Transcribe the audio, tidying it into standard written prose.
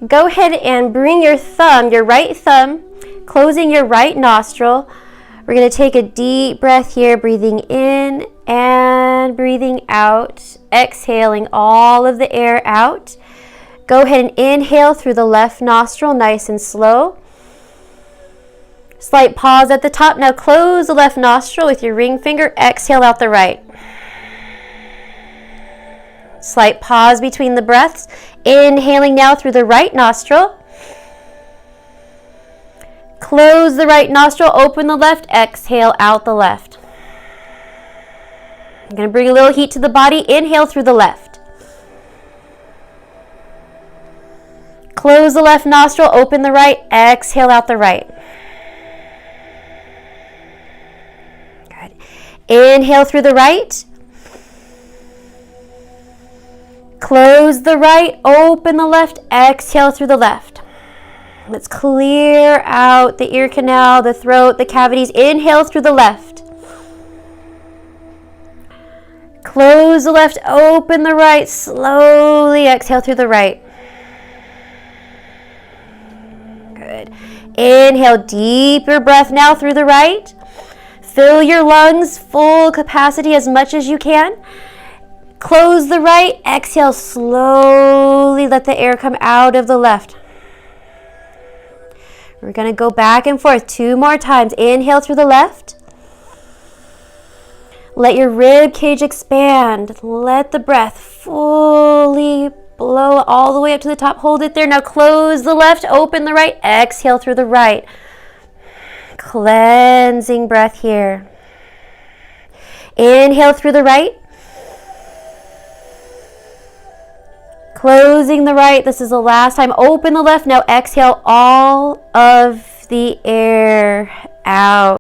Go ahead and bring your thumb, your right thumb, closing your right nostril. We're going to take a deep breath here, breathing in and breathing out, exhaling all of the air out. Go ahead and inhale through the left nostril, nice and slow. Slight pause at the top. Now close the left nostril with your ring finger. Exhale out the right. Slight pause between the breaths. Inhaling now through the right nostril. Close the right nostril, open the left, exhale out the left. I'm going to bring a little heat to the body. Inhale through the left. Close the left nostril, open the right, exhale out the right. Good. Inhale through the right. Close the right, open the left, exhale through the left. Let's clear out the ear canal, the throat, the cavities. Inhale through the left. Close the left, open the right, slowly exhale through the right. Good. Inhale, deeper breath now through the right. Fill your lungs, full capacity as much as you can. Close the right, exhale, slowly let the air come out of the left. We're going to go back and forth 2 more times. Inhale through the left. Let your rib cage expand. Let the breath fully blow all the way up to the top. Hold it there. Now close the left, open the right, exhale through the right. Cleansing breath here. Inhale through the right. Closing the right. This is the last time. Open the left. Now exhale all of the air out.